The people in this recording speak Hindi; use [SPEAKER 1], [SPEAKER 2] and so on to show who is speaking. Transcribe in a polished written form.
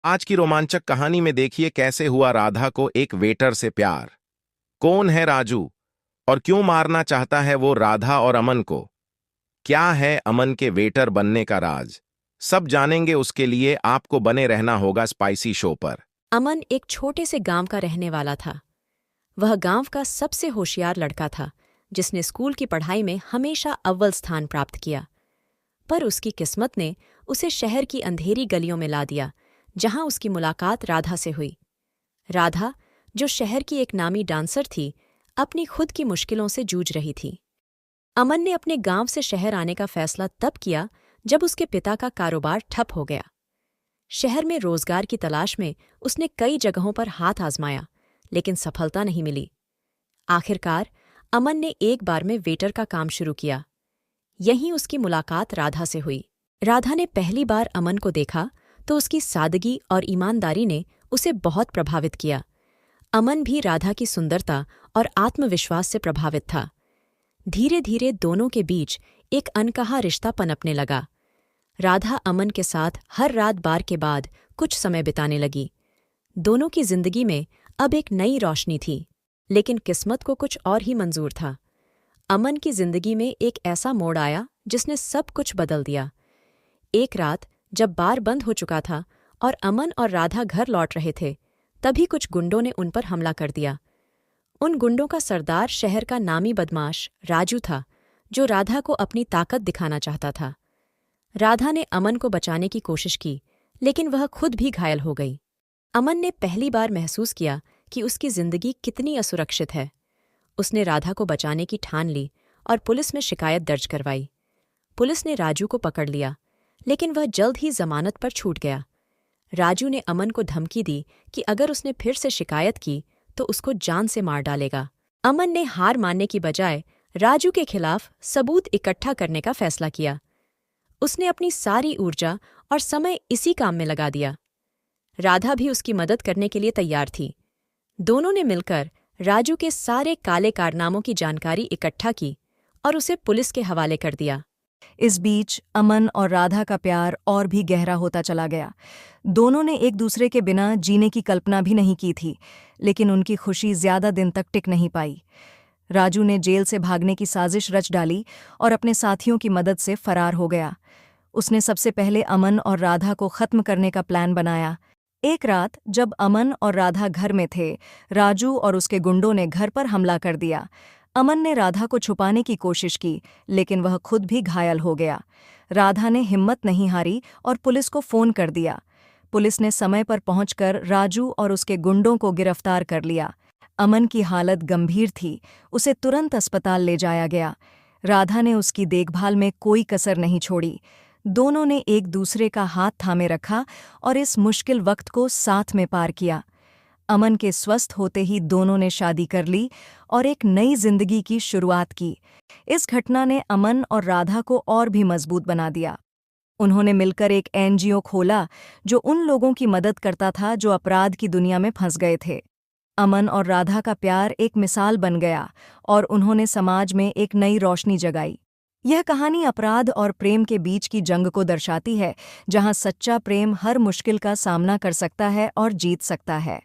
[SPEAKER 1] आज की रोमांचक कहानी में देखिए कैसे हुआ राधा को एक वेटर से प्यार। कौन है राजू और क्यों मारना चाहता है वो राधा और अमन को? क्या है अमन के वेटर बनने का राज? सब जानेंगे, उसके लिए आपको बने रहना होगा स्पाइसी शो पर।
[SPEAKER 2] अमन एक छोटे से गांव का रहने वाला था। वह गांव का सबसे होशियार लड़का था, जिसने स्कूल की पढ़ाई में हमेशा अव्वल स्थान प्राप्त किया। पर उसकी किस्मत ने उसे शहर की अंधेरी गलियों में ला दिया, जहां उसकी मुलाकात राधा से हुई। राधा, जो शहर की एक नामी डांसर थी, अपनी खुद की मुश्किलों से जूझ रही थी। अमन ने अपने गांव से शहर आने का फैसला तब किया जब उसके पिता का कारोबार ठप हो गया। शहर में रोजगार की तलाश में उसने कई जगहों पर हाथ आजमाया, लेकिन सफलता नहीं मिली। आखिरकार अमन ने एक बार में वेटर का काम शुरू किया। यहीं उसकी मुलाकात राधा से हुई। राधा ने पहली बार अमन को देखा तो उसकी सादगी और ईमानदारी ने उसे बहुत प्रभावित किया। अमन भी राधा की सुंदरता और आत्मविश्वास से प्रभावित था। धीरे धीरे दोनों के बीच एक अनकहा रिश्ता पनपने लगा। राधा अमन के साथ हर रात बार के बाद कुछ समय बिताने लगी। दोनों की जिंदगी में अब एक नई रोशनी थी, लेकिन किस्मत को कुछ और ही मंजूर था। अमन की जिंदगी में एक ऐसा मोड़ आया जिसने सब कुछ बदल दिया। एक रात जब बार बंद हो चुका था और अमन और राधा घर लौट रहे थे, तभी कुछ गुंडों ने उन पर हमला कर दिया। उन गुंडों का सरदार शहर का नामी बदमाश राजू था, जो राधा को अपनी ताकत दिखाना चाहता था। राधा ने अमन को बचाने की कोशिश की, लेकिन वह खुद भी घायल हो गई। अमन ने पहली बार महसूस किया कि उसकी जिंदगी कितनी असुरक्षित है। उसने राधा को बचाने की ठान ली और पुलिस में शिकायत दर्ज करवाई। पुलिस ने राजू को पकड़ लिया, लेकिन वह जल्द ही जमानत पर छूट गया। राजू ने अमन को धमकी दी कि अगर उसने फिर से शिकायत की तो उसको जान से मार डालेगा। अमन ने हार मानने की बजाय राजू के खिलाफ सबूत इकट्ठा करने का फैसला किया। उसने अपनी सारी ऊर्जा और समय इसी काम में लगा दिया। राधा भी उसकी मदद करने के लिए तैयार थी। दोनों ने मिलकर राजू के सारे काले कारनामों की जानकारी इकट्ठा की और उसे पुलिस के हवाले कर दिया।
[SPEAKER 3] इस बीच अमन और राधा का प्यार और भी गहरा होता चला गया। दोनों ने एक दूसरे के बिना जीने की कल्पना भी नहीं की थी, लेकिन उनकी खुशी ज्यादा दिन तक टिक नहीं पाई। राजू ने जेल से भागने की साजिश रच डाली और अपने साथियों की मदद से फरार हो गया। उसने सबसे पहले अमन और राधा को खत्म करने का प्लान बनाया। एक रात जब अमन और राधा घर में थे, राजू और उसके गुंडों ने घर पर हमला कर दिया। अमन ने राधा को छुपाने की कोशिश की, लेकिन वह खुद भी घायल हो गया। राधा ने हिम्मत नहीं हारी और पुलिस को फोन कर दिया। पुलिस ने समय पर पहुंचकर राजू और उसके गुंडों को गिरफ्तार कर लिया। अमन की हालत गंभीर थी, उसे तुरंत अस्पताल ले जाया गया। राधा ने उसकी देखभाल में कोई कसर नहीं छोड़ी। दोनों ने एक दूसरे का हाथ थामे रखा और इस मुश्किल वक्त को साथ में पार किया। अमन के स्वस्थ होते ही दोनों ने शादी कर ली और एक नई जिंदगी की शुरुआत की। इस घटना ने अमन और राधा को और भी मजबूत बना दिया। उन्होंने मिलकर एक एनजीओ खोला जो उन लोगों की मदद करता था जो अपराध की दुनिया में फंस गए थे। अमन और राधा का प्यार एक मिसाल बन गया और उन्होंने समाज में एक नई रोशनी जगाई। यह कहानी अपराध और प्रेम के बीच की जंग को दर्शाती है, जहां सच्चा प्रेम हर मुश्किल का सामना कर सकता है और जीत सकता है।